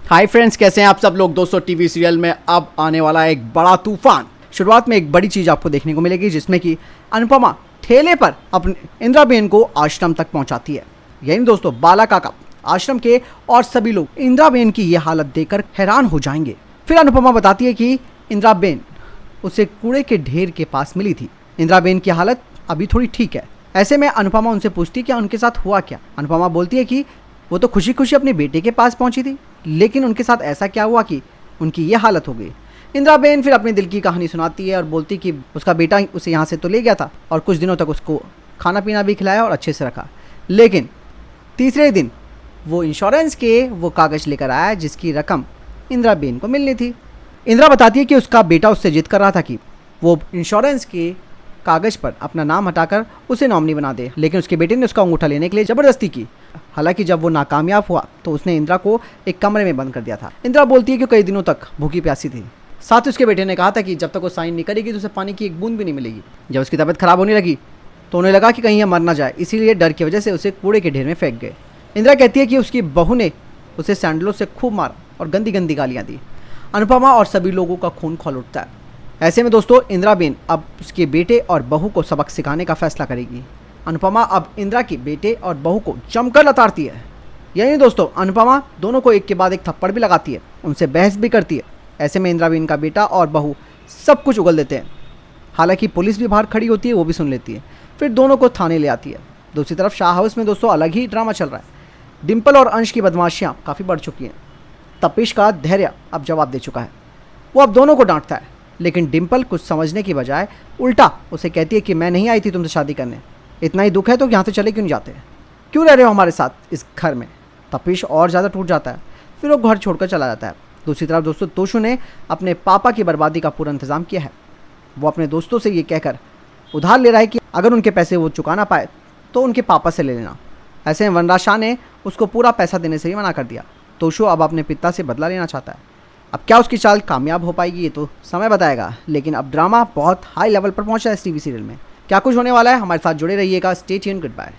Hi friends, कैसे हैं आप सब लोग। दोस्तों, टीवी सीरियल में अब आने वाला है एक बड़ा तूफान। शुरुआत में एक बड़ी चीज़ आपको देखने को मिलेगी, जिसमें कि अनुपमा ठेले पर अपने इंदिराबेन को आश्रम तक पहुंचाती है। यही दोस्तों, बाला काका, आश्रम के और सभी लोग इंदिराबेन की ये हालत देखकर हैरान हो जाएंगे। फिर अनुपमा बताती है कि इंदिराबेन उसे कूड़े के ढेर के पास मिली थी। इंदिराबेन की हालत अभी थोड़ी ठीक है। ऐसे में अनुपमा उनसे पूछती है कि उनके साथ हुआ क्या। अनुपमा बोलती है कि वो तो खुशी खुशी अपने बेटे के पास पहुंची थी, लेकिन उनके साथ ऐसा क्या हुआ कि उनकी ये हालत हो गई। इंदिराबेन फिर अपने दिल की कहानी सुनाती है और बोलती कि उसका बेटा उसे यहाँ से तो ले गया था और कुछ दिनों तक उसको खाना पीना भी खिलाया और अच्छे से रखा, लेकिन तीसरे दिन वो इंश्योरेंस के वो कागज़ लेकर आया जिसकी रकम इंदिराबेन को मिलनी थी। इंदिरा बताती है कि उसका बेटा उससे जिद कर रहा था कि वो इंश्योरेंस के कागज़ पर अपना नाम हटाकर उसे नॉमिनी बना दे, लेकिन उसके बेटे ने उसका अंगूठा लेने के लिए ज़बरदस्ती की। हालांकि जब वो नाकामयाब हुआ तो उसने इंदिरा को एक कमरे में बंद कर दिया था। इंदिरा बोलती है कि कई दिनों तक भूखी प्यासी थी। साथ ही उसके बेटे ने कहा था कि जब तक वो साइन नहीं करेगी तो उसे पानी की एक बूंद भी नहीं मिलेगी। जब उसकी तबीयत खराब होने लगी तो उन्हें लगा कि कहीं यह मर ना जाए, इसीलिए डर की वजह से उसे कूड़े के ढेर में फेंक गए। इंदिरा कहती है कि उसकी बहू ने उसे सैंडलों से खूब मारा और गंदी गंदी गालियाँ दी। अनुपमा और सभी लोगों का खून खौल उठता है। ऐसे में दोस्तों, इंदिराबेन अब उसके बेटे और बहू को सबक सिखाने का फैसला करेगी। अनुपमा अब इंदिरा के बेटे और बहू को जमकर लताड़ती है। यही दोस्तों, अनुपमा दोनों को एक के बाद एक थप्पड़ भी लगाती है, उनसे बहस भी करती है। ऐसे में इंदिराबेन का बेटा और बहू सब कुछ उगल देते हैं। हालांकि पुलिस भी बाहर खड़ी होती है, वो भी सुन लेती है। फिर दोनों को थाने ले आती है। दूसरी तरफ शाह हाउस में दोस्तों अलग ही ड्रामा चल रहा है। डिम्पल और अंश की बदमाशियाँ काफ़ी बढ़ चुकी हैं। तपिश का धैर्य अब जवाब दे चुका है। वो अब दोनों को डांटता है, लेकिन डिम्पल कुछ समझने की बजाय उल्टा उसे कहती है कि मैं नहीं आई थी तुमसे शादी करने, इतना ही दुख है तो यहाँ से चले क्यों नहीं जाते, क्यों रह रहे हो हमारे साथ इस घर में। तपिश और ज़्यादा टूट जाता है, फिर वो घर छोड़कर चला जाता है। दूसरी तरफ दोस्तों, तोशु ने अपने पापा की बर्बादी का पूरा इंतजाम किया है। वो अपने दोस्तों से ये कहकर उधार ले रहा है कि अगर उनके पैसे वो चुका ना पाए तो उनके पापा से ले लेना। ऐसे में वनराज शाह ने उसको पूरा पैसा देने से ही मना कर दिया। तोशु अब अपने पिता से बदला लेना चाहता है। अब क्या उसकी चाल कामयाब हो पाएगी ये तो समय बताएगा, लेकिन अब ड्रामा बहुत हाई लेवल पर पहुंचा है इस टीवी सीरियल में। क्या कुछ होने वाला है, हमारे साथ जुड़े रहिएगा। Stay tuned, good bye.